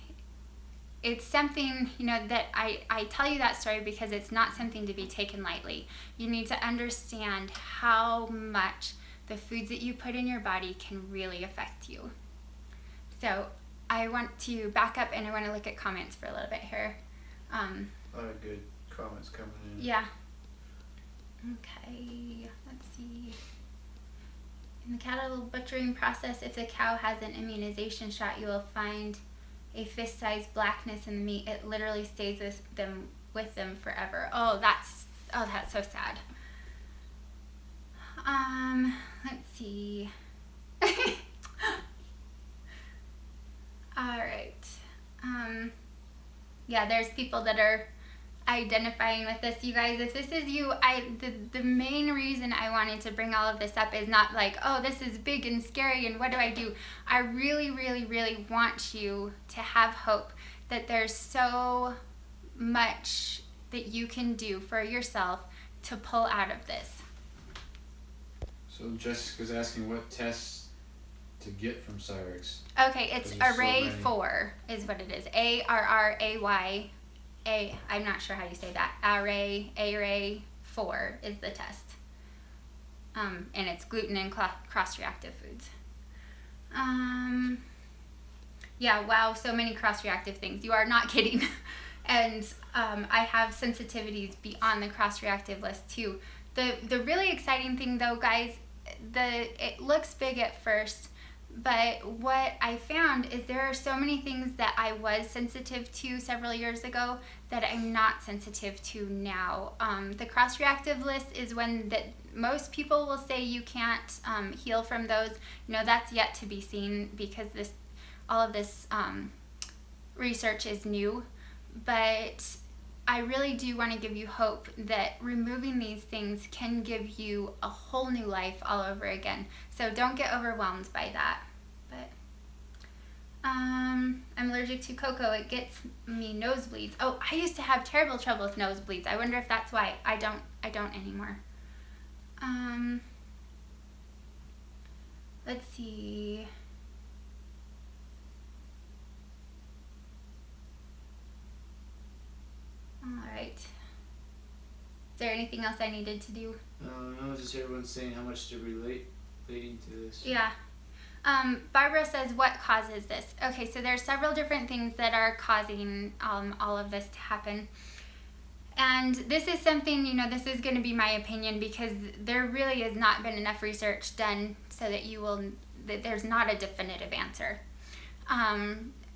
it's something, you know, that I tell you that story because it's not something to be taken lightly. You need to understand how much the foods that you put in your body can really affect you. So I want to back up and I want to look at comments for a little bit here. A lot of good comments coming in. Yeah. Okay, let's see. In the cattle butchering process, if the cow has an immunization shot, you will find a fist-sized blackness in the meat. It literally stays with them forever. Oh, that's so sad. Let's see. All right. Yeah, there's people that are identifying with this. You guys, if this is you, the main reason I wanted to bring all of this up is not like, oh, this is big and scary and what do I do? I really, really, really want you to have hope that there's so much that you can do for yourself to pull out of this. So Jessica's asking what tests to get from Cyrex. Okay, it's Array 4 is what it is. ARRAY. I'm not sure how you say that. Array 4 is the test. And it's gluten and cross-reactive foods. Yeah, wow, so many cross-reactive things. You are not kidding. And I have sensitivities beyond the cross-reactive list too. The really exciting thing though, guys, it looks big at first, but what I found is there are so many things that I was sensitive to several years ago that I'm not sensitive to now. The cross-reactive list is one that most people will say you can't heal from those. You know, that's yet to be seen because all of this research is new. But I really do want to give you hope that removing these things can give you a whole new life all over again. So don't get overwhelmed by that. But I'm allergic to cocoa. It gets me nosebleeds. Oh, I used to have terrible trouble with nosebleeds. I wonder if that's why. I don't anymore. Let's see. All right. Is there anything else I needed to do? No, just everyone's saying how much they're relating to this. Yeah. Barbara says, what causes this? Okay, so there's several different things that are causing all of this to happen. And this is something, you know, this is going to be my opinion because there really has not been enough research done so that there's not a definitive answer.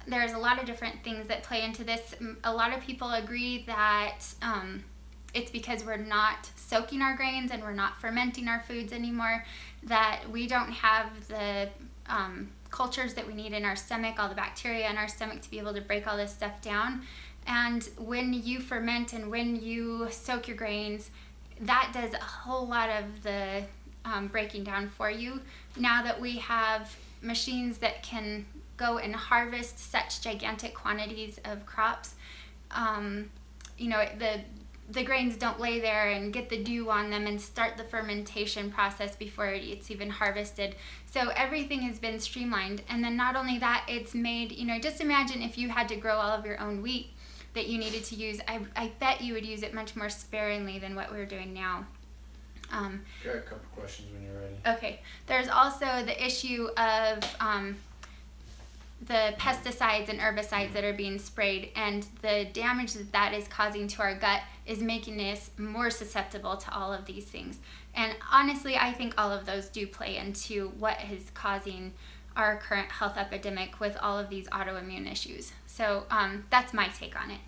There's a lot of different things that play into this. A lot of people agree that it's because we're not soaking our grains and we're not fermenting our foods anymore, that we don't have the cultures that we need in our stomach, all the bacteria in our stomach to be able to break all this stuff down. And when you ferment and when you soak your grains, that does a whole lot of the breaking down for you. Now that we have machines that can go and harvest such gigantic quantities of crops, you know, the grains don't lay there and get the dew on them and start the fermentation process before it's even harvested. So everything has been streamlined. And then not only that, it's made, you know, just imagine if you had to grow all of your own wheat that you needed to use. I bet you would use it much more sparingly than what we're doing now. Got a couple questions when you're ready. Okay. There's also the issue of the pesticides and herbicides that are being sprayed, and the damage that is causing to our gut is making us more susceptible to all of these things. And honestly, I think all of those do play into what is causing our current health epidemic with all of these autoimmune issues. So that's my take on it.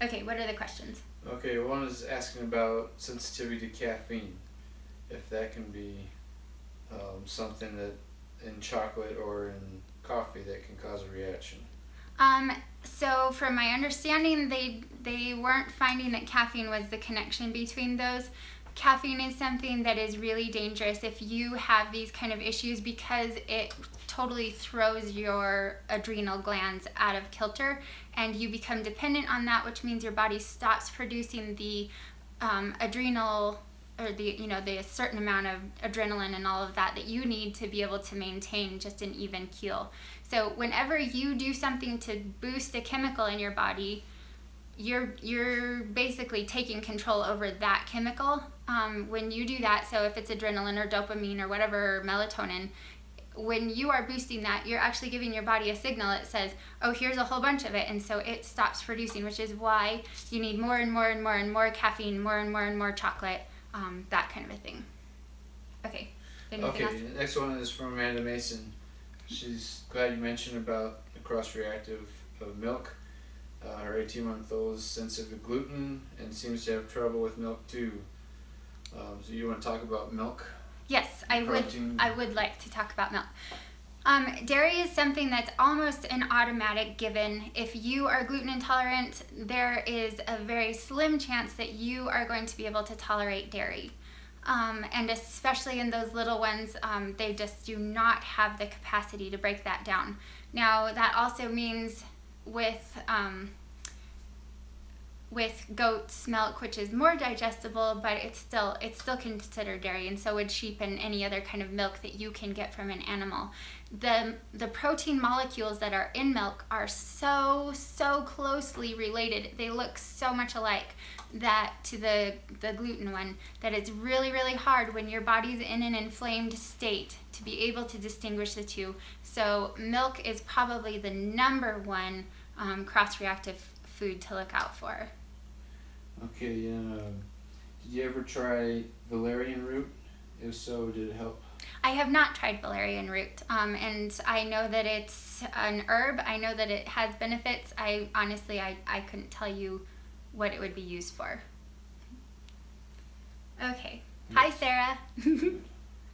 Okay, what are the questions? Okay, one is asking about sensitivity to caffeine. If that can be something that in chocolate or in coffee that can cause a reaction. So from my understanding, they weren't finding that caffeine was the connection between those. Caffeine is something that is really dangerous if you have these kind of issues because it totally throws your adrenal glands out of kilter and you become dependent on that, which means your body stops producing the adrenal or the certain amount of adrenaline and all of that you need to be able to maintain just an even keel. So whenever you do something to boost a chemical in your body, you're basically taking control over that chemical. When you do that, so if it's adrenaline or dopamine or whatever, or melatonin, when you are boosting that, you're actually giving your body a signal that says, oh, here's a whole bunch of it, and so it stops producing, which is why you need more and more and more and more caffeine, more and more and more chocolate, that kind of a thing. Okay. Anything else? The next one is from Amanda Mason. She's glad you mentioned about the cross-reactive of milk. Her 18-month-old is sensitive to gluten and seems to have trouble with milk too. So you want to talk about milk? Yes, I protein? would like to talk about milk. Dairy is something that's almost an automatic given. If you are gluten intolerant, there is a very slim chance that you are going to be able to tolerate dairy. And especially in those little ones, they just do not have the capacity to break that down. Now, that also means with goat's milk, which is more digestible, but it's still considered dairy, and so would sheep and any other kind of milk that you can get from an animal. The protein molecules that are in milk are so closely related. They look so much alike that to the gluten one, that it's really hard when your body's in an inflamed state to be able to distinguish the two. So milk is probably the number one cross-reactive food to look out for. Okay, did you ever try valerian root? If so, did it help? I have not tried valerian root, and I know that it's an herb. I know that it has benefits. I honestly couldn't tell you what it would be used for. Okay. Yes. Hi, Sarah.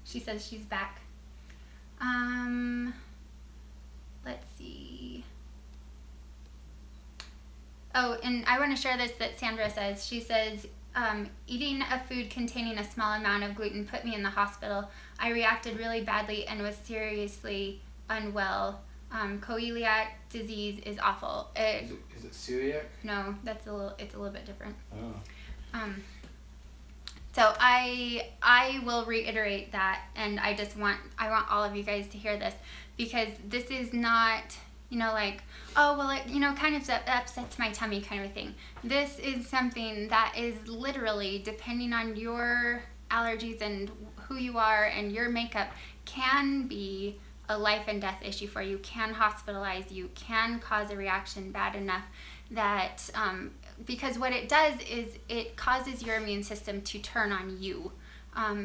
She says she's back. Let's see. Oh, and I want to share this that Sandra says. She says, eating a food containing a small amount of gluten put me in the hospital. I reacted really badly and was seriously unwell. Coeliac disease is awful. Is it celiac? No, it's a little bit different. Oh. So I will reiterate that, and I want all of you guys to hear this, because this is not, like, oh, well, it, kind of upsets my tummy kind of a thing. This is something that is literally, depending on your allergies and who you are and your makeup, can be a life and death issue for you, can hospitalize you, can cause a reaction bad enough that, because what it does is it causes your immune system to turn on you.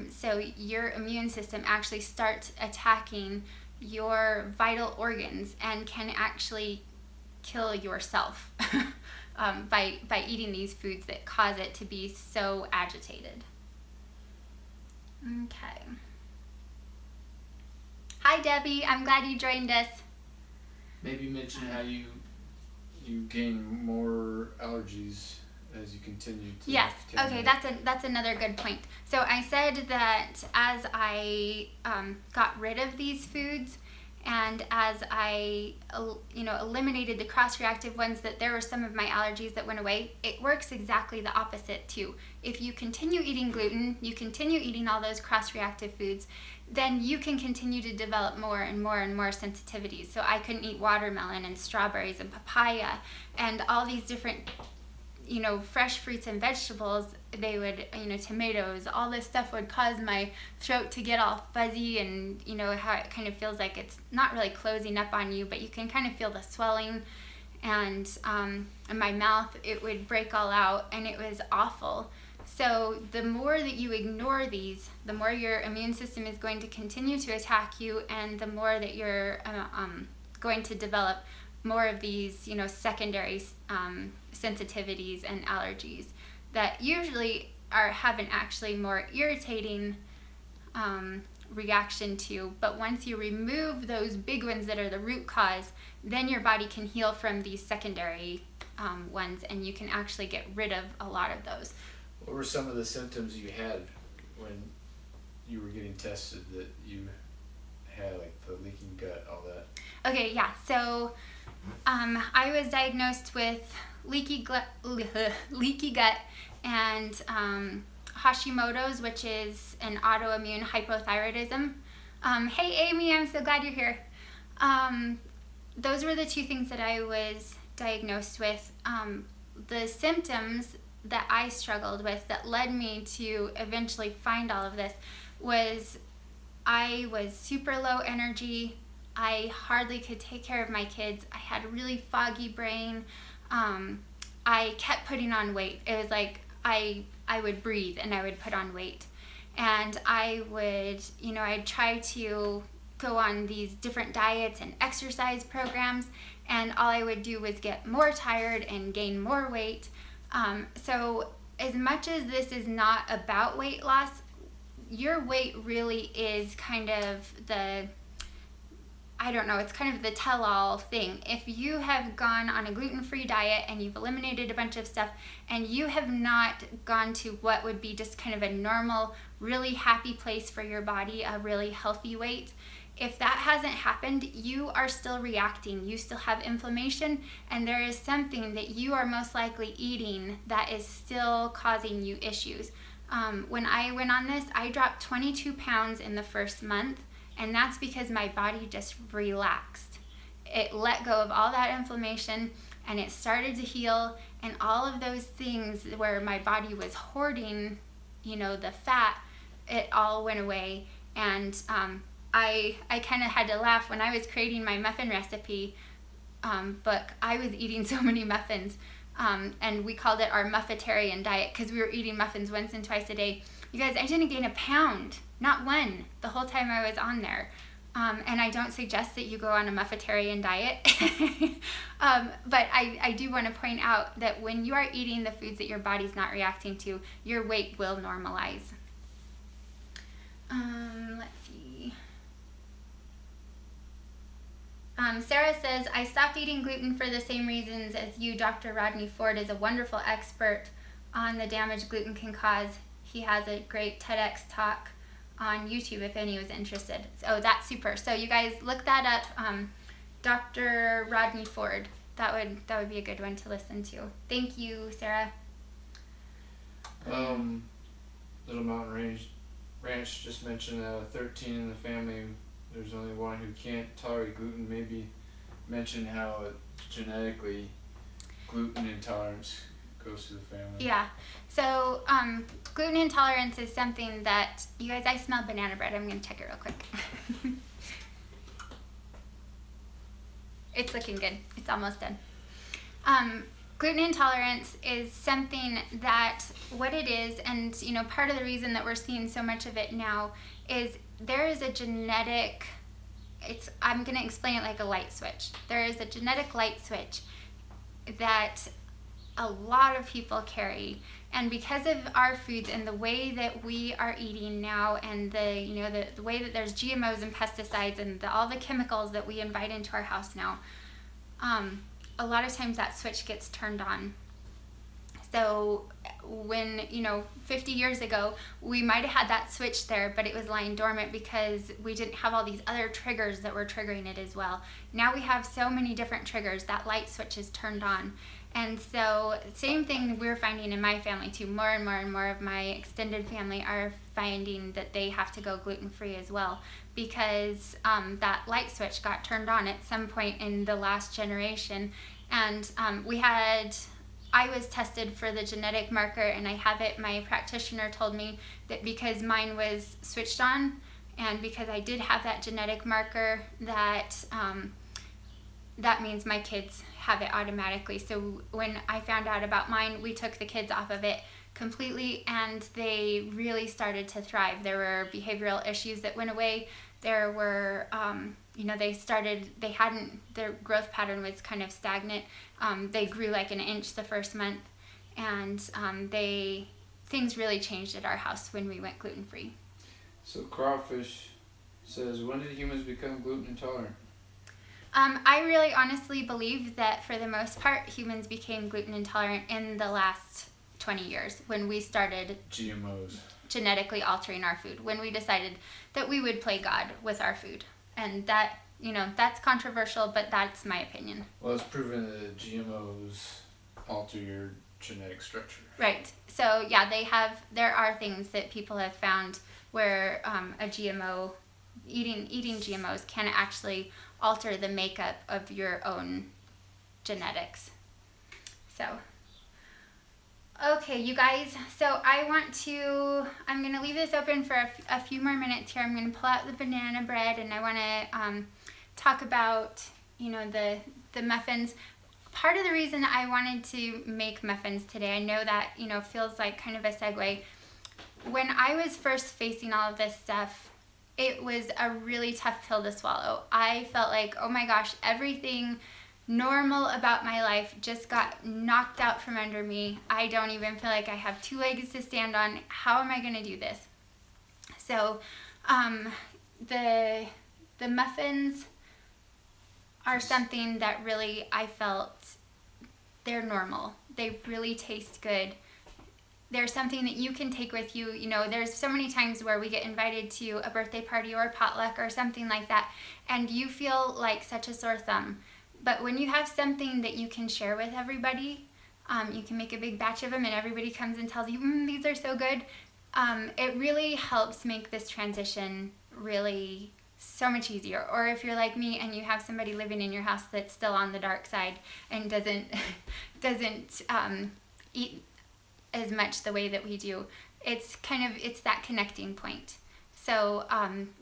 So your immune system actually starts attacking your vital organs and can actually kill yourself by eating these foods that cause it to be so agitated. Okay. Hi, Debbie. I'm glad you joined us. Maybe mention how you gain more allergies as you continue to. Yes. Okay. That's another good point. So I said that as I got rid of these foods, and as I eliminated the cross-reactive ones, that there were some of my allergies that went away. It works exactly the opposite too. If you continue eating gluten, you continue eating all those cross-reactive foods, then you can continue to develop more and more and more sensitivities. So I couldn't eat watermelon and strawberries and papaya and all these different, fresh fruits and vegetables. They would, tomatoes, all this stuff would cause my throat to get all fuzzy, and how it kind of feels like it's not really closing up on you, but you can kind of feel the swelling, and in my mouth it would break all out, and it was awful. So the more that you ignore these, the more your immune system is going to continue to attack you, and the more that you're going to develop more of these, secondary sensitivities and allergies that usually have an actually more irritating reaction to. But once you remove those big ones that are the root cause, then your body can heal from these secondary ones, and you can actually get rid of a lot of those. What were some of the symptoms you had when you were getting tested that you had, like the leaking gut, all that? Okay, yeah. So I was diagnosed with leaky gut and Hashimoto's, which is an autoimmune hypothyroidism. Hey, Amy, I'm so glad you're here. Those were the two things that I was diagnosed with. The symptoms that I struggled with that led me to eventually find all of this was I was super low energy. I hardly could take care of my kids. I had a really foggy brain. I kept putting on weight. It was like I would breathe and I would put on weight. And I would, I'd try to go on these different diets and exercise programs, and all I would do was get more tired and gain more weight. So as much as this is not about weight loss, your weight really is kind of the, I don't know, it's kind of the tell-all thing. If you have gone on a gluten-free diet and you've eliminated a bunch of stuff and you have not gone to what would be just kind of a normal, really happy place for your body, a really healthy weight, if that hasn't happened, you are still reacting. You still have inflammation, and there is something that you are most likely eating that is still causing you issues. When I went on this, I dropped 22 pounds in the first month, and that's because my body just relaxed. It let go of all that inflammation, and it started to heal, and all of those things where my body was hoarding, the fat, it all went away. And I kind of had to laugh when I was creating my muffin recipe book. I was eating so many muffins, and we called it our muffitarian diet because we were eating muffins once and twice a day. You guys, I didn't gain a pound, not one, the whole time I was on there. And I don't suggest that you go on a muffitarian diet, but I do want to point out that when you are eating the foods that your body's not reacting to, your weight will normalize. Let's see. Sarah says, I stopped eating gluten for the same reasons as you. Dr. Rodney Ford is a wonderful expert on the damage gluten can cause. He has a great TEDx talk on YouTube if any was interested. Oh, that's super. So you guys look that up. Dr. Rodney Ford. That would be a good one to listen to. Thank you, Sarah. Little Mountain Ranch just mentioned 13 in the family. There's only one who can't tolerate gluten. Maybe mention how genetically gluten intolerance goes to the family. Yeah. So gluten intolerance is something that, you guys, I smell banana bread. I'm going to check it real quick. It's looking good. It's almost done. Gluten intolerance is something that, what it is, and part of the reason that we're seeing so much of it now is there is a genetic, I'm going to explain it like a light switch. There is a genetic light switch that a lot of people carry, and because of our foods and the way that we are eating now, and the way that there's GMOs and pesticides and all the chemicals that we invite into our house now, a lot of times that switch gets turned on. So when 50 years ago we might have had that switch there, but it was lying dormant because we didn't have all these other triggers that were triggering it as well. Now we have so many different triggers, that light switch is turned on. And so same thing we're finding in my family too. More and more and more of my extended family are finding that they have to go gluten-free as well, because that light switch got turned on at some point in the last generation. And I was tested for the genetic marker, and I have it. My practitioner told me that because mine was switched on, and because I did have that genetic marker, that means my kids have it automatically. So when I found out about mine, we took the kids off of it completely, and they really started to thrive. There were behavioral issues that went away. There were, their growth pattern was kind of stagnant. They grew like an inch the first month, and things really changed at our house when we went gluten-free. So Crawfish says, when did humans become gluten intolerant? I really honestly believe that for the most part, humans became gluten intolerant in the last 20 years when we started GMOs. Genetically altering our food, when we decided that we would play God with our food. And that, that's controversial, but that's my opinion. Well, it's proven that GMOs alter your genetic structure. Right. So yeah, there are things that people have found where a GMO, eating GMOs can actually alter the makeup of your own genetics. So, okay, you guys, so I'm going to leave this open for a few more minutes here. I'm going to pull out the banana bread, and I want to talk about, the muffins. Part of the reason I wanted to make muffins today, I know that, feels like kind of a segue. When I was first facing all of this stuff, it was a really tough pill to swallow. I felt like, oh my gosh, everything normal about my life just got knocked out from under me. I don't even feel like I have two legs to stand on. How am I going to do this? So the muffins are something that really I felt they're normal. They really taste good. They're something that you can take with you. You know, there's so many times where we get invited to a birthday party or a potluck or something like that, and you feel like such a sore thumb. But when you have something that you can share with everybody, you can make a big batch of them and everybody comes and tells you, these are so good. It really helps make this transition really so much easier. Or if you're like me and you have somebody living in your house that's still on the dark side and doesn't eat as much the way that we do, it's that connecting point. So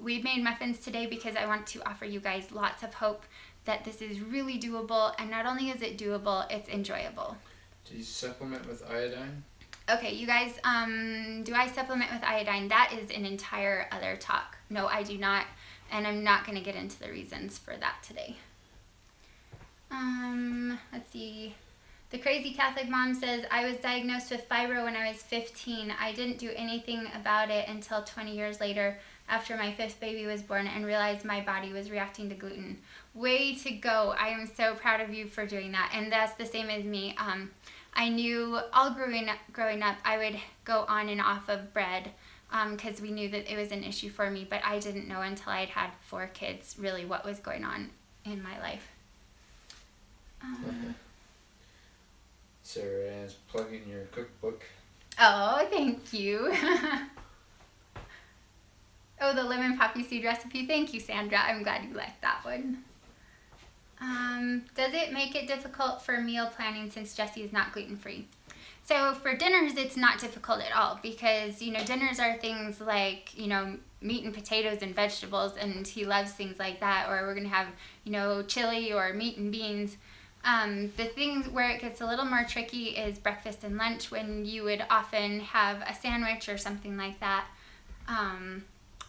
we made muffins today because I want to offer you guys lots of hope that this is really doable, and not only is it doable, it's enjoyable. Do you supplement with iodine? Okay, you guys, do I supplement with iodine? That is an entire other talk. No, I do not, and I'm not going to get into the reasons for that today. Let's see. The Crazy Catholic Mom says, I was diagnosed with fibro when I was 15. I didn't do anything about it until 20 years later after my 5th baby was born and realized my body was reacting to gluten. Way to go. I am so proud of you for doing that. And that's the same as me. I knew all growing up I would go on and off of bread because we knew that it was an issue for me, but I didn't know until I'd had 4 kids really what was going on in my life. Sarah Ann's plugging your cookbook. Oh, thank you. Oh, the lemon poppy seed recipe. Thank you, Sandra. I'm glad you liked that one. Does it make it difficult for meal planning since Jesse is not gluten-free? So for dinners, it's not difficult at all because, you know, dinners are things like, you know, meat and potatoes and vegetables, and he loves things like that. Or we're going to have, you know, chili or meat and beans. The things where it gets a little more tricky is breakfast and lunch, when you would often have a sandwich or something like that.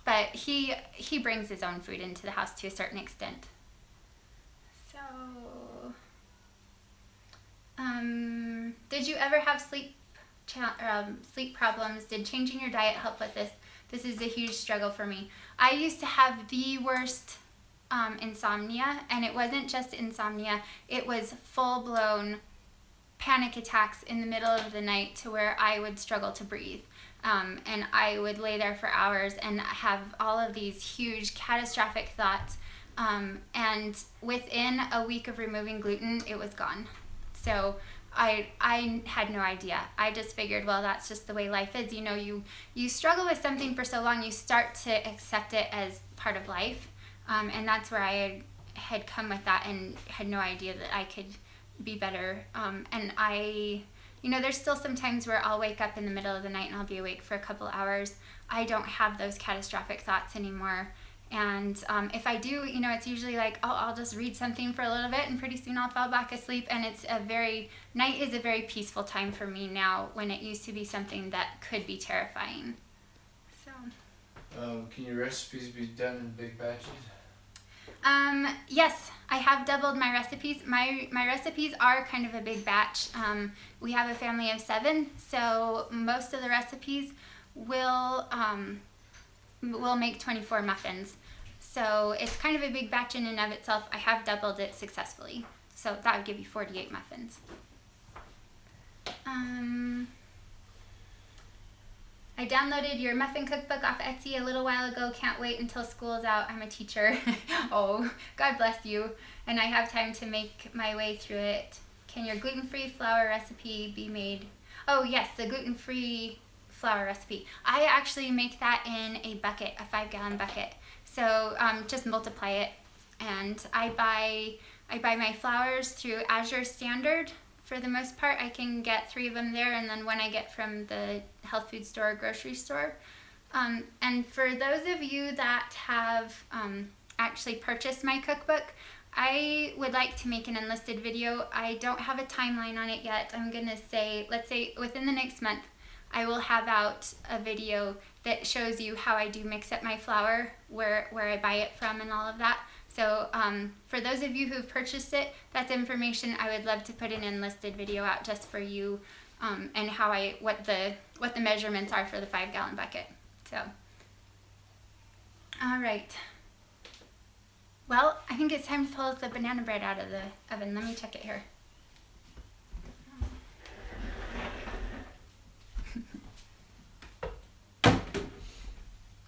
But he brings his own food into the house to a certain extent. So, did you ever have sleep problems? Did changing your diet help with this? This is a huge struggle for me. I used to have the worst insomnia, and it wasn't just insomnia, it was full-blown panic attacks in the middle of the night to where I would struggle to breathe. And I would lay there for hours and have all of these huge catastrophic thoughts. And within a week of removing gluten, it was gone. So I had no idea. I just figured, well, that's just the way life is. You know, you struggle with something for so long, you start to accept it as part of life. And that's where I had come with that and had no idea that I could be better. And you know, there's still some times where I'll wake up in the middle of the night and I'll be awake for a couple hours. I don't have those catastrophic thoughts anymore. And if I do, you know, it's usually like, oh, I'll just read something for a little bit and pretty soon I'll fall back asleep. And night is a very peaceful time for me now, when it used to be something that could be terrifying. So. Can your recipes be done in big batches? Yes, I have doubled my recipes. My recipes are kind of a big batch. We have a family of 7, so most of the recipes will make 24 muffins. So it's kind of a big batch in and of itself. I have doubled it successfully. So that would give you 48 muffins. I downloaded your muffin cookbook off Etsy a little while ago. Can't wait until school's out. I'm a teacher. Oh, God bless you. And I have time to make my way through it. Can your gluten-free flour recipe be made? Oh, yes, the gluten-free flour recipe. I actually make that in a bucket, a 5-gallon bucket. So just multiply it. And I buy my flours through Azure Standard. For the most part, I can get 3 of them there, and then one I get from the health food store or grocery store. And for those of you that have actually purchased my cookbook, I would like to make an enlisted video. I don't have a timeline on it yet. I'm going to say, let's say within the next month, I will have out a video that shows you how I do mix up my flour, where I buy it from and all of that. So for those of you who've purchased it, that's information I would love to put an enlisted video out just for you, and what the measurements are for the 5-gallon bucket. So All right. Well, I think it's time to pull the banana bread out of the oven. Let me check it here.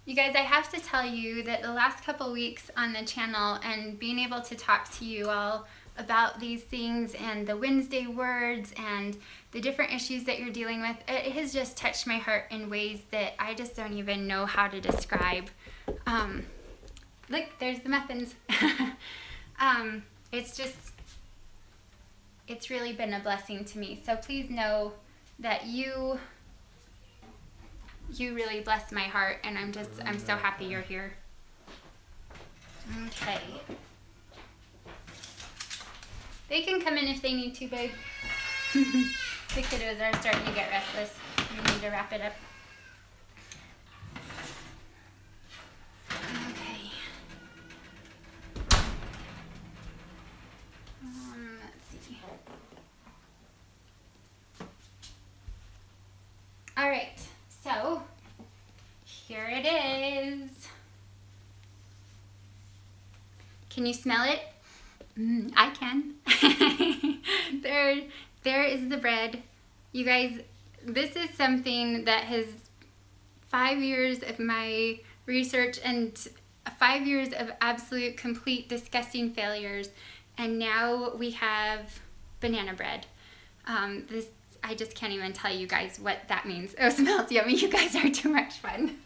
You guys, I have to tell you that the last couple weeks on the channel and being able to talk to you all about these things and the Wednesday words and the different issues that you're dealing with, it has just touched my heart in ways that I just don't even know how to describe. Look, there's the muffins. It's really been a blessing to me. So please know that you really bless my heart, and I'm so happy you're here. Okay. They can come in if they need to, babe. The kiddos are starting to get restless. We need to wrap it up. Okay. Let's see. All right. So, here it is. Can you smell it? I can. There is the bread. You guys, this is something that has 5 years of my research and 5 years of absolute, complete, disgusting failures, and now we have banana bread. I just can't even tell you guys what that means. Oh, it smells yummy. You guys are too much fun.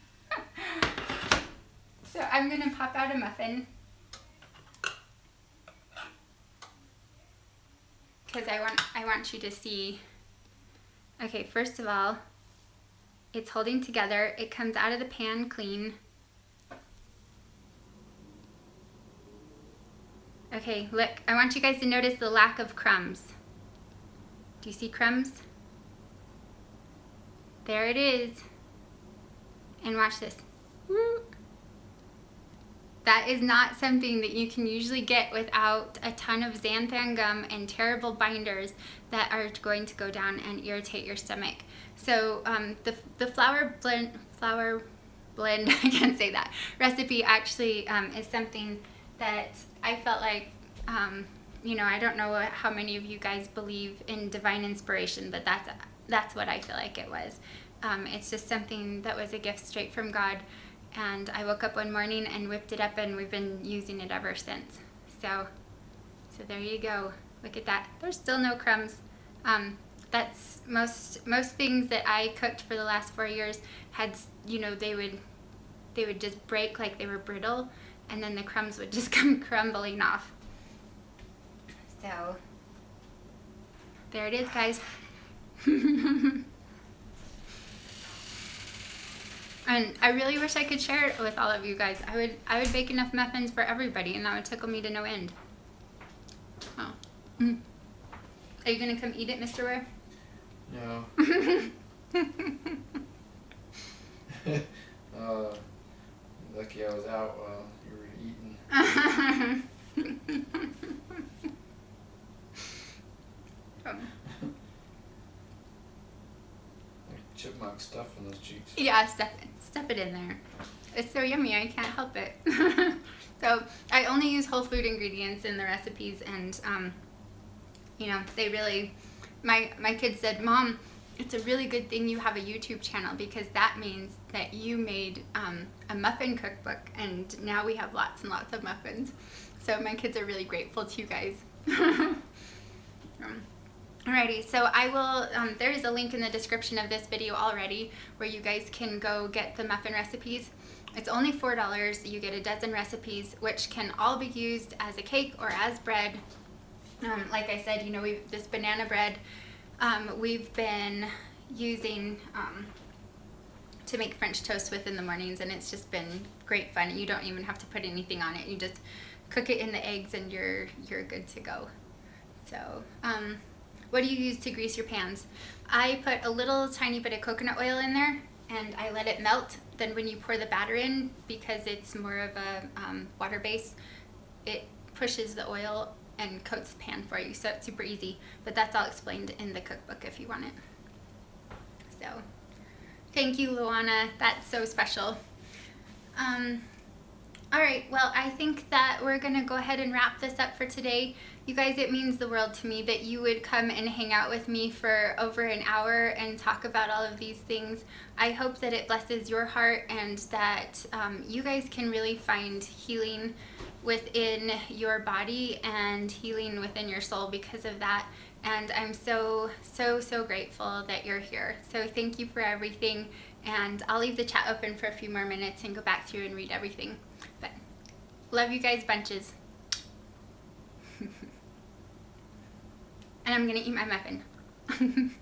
So I'm gonna pop out a muffin because I want you to see. Okay, first of all, it's holding together. It comes out of the pan clean. Okay, look, I want you guys to notice the lack of crumbs. Do you see crumbs? There it is. And watch this. Woo. That is not something that you can usually get without a ton of xanthan gum and terrible binders that are going to go down and irritate your stomach. So the flour blend, I can't say that, recipe actually is something that I felt like, you know, I don't know how many of you guys believe in divine inspiration, but that's what I feel like it was. It's just something that was a gift straight from God, and I woke up one morning and whipped it up, and we've been using it ever since. So there you go. Look at that. There's still no crumbs. That's most things that I cooked for the last 4 years had, you know, they would just break like they were brittle, and then the crumbs would just come crumbling off. So there it is, guys. And I really wish I could share it with all of you guys. I would bake enough muffins for everybody, and that would tickle me to no end. Oh. Are you gonna come eat it, Mr. Ware? No. Lucky I was out while you were eating. Like chipmunk stuff in those cheeks. Yeah, stuff it in there. It's so yummy, I can't help it. So I only use whole food ingredients in the recipes, and you know, they really, my kids said, Mom, it's a really good thing you have a YouTube channel, because that means that you made a muffin cookbook, and now we have lots and lots of muffins. So my kids are really grateful to you guys. Alrighty, so I will, there is a link in the description of this video already where you guys can go get the muffin recipes. It's only $4. You get a dozen recipes, which can all be used as a cake or as bread. Like I said, you know, this banana bread, we've been using to make French toast with in the mornings, and it's just been great fun. You don't even have to put anything on it. You just cook it in the eggs, and you're good to go. So, what do you use to grease your pans? I put a little tiny bit of coconut oil in there, and I let it melt. Then when you pour the batter in, because it's more of a water base, it pushes the oil and coats the pan for you, so it's super easy. But that's all explained in the cookbook if you want it. So, thank you, Luana. That's so special. All right, well, I think that we're going to go ahead and wrap this up for today. You guys, it means the world to me that you would come and hang out with me for over an hour and talk about all of these things. I hope that it blesses your heart and that you guys can really find healing within your body and healing within your soul because of that. And I'm so grateful that you're here. So thank you for everything. And I'll leave the chat open for a few more minutes and go back through and read everything. But love you guys bunches. And I'm gonna eat my muffin.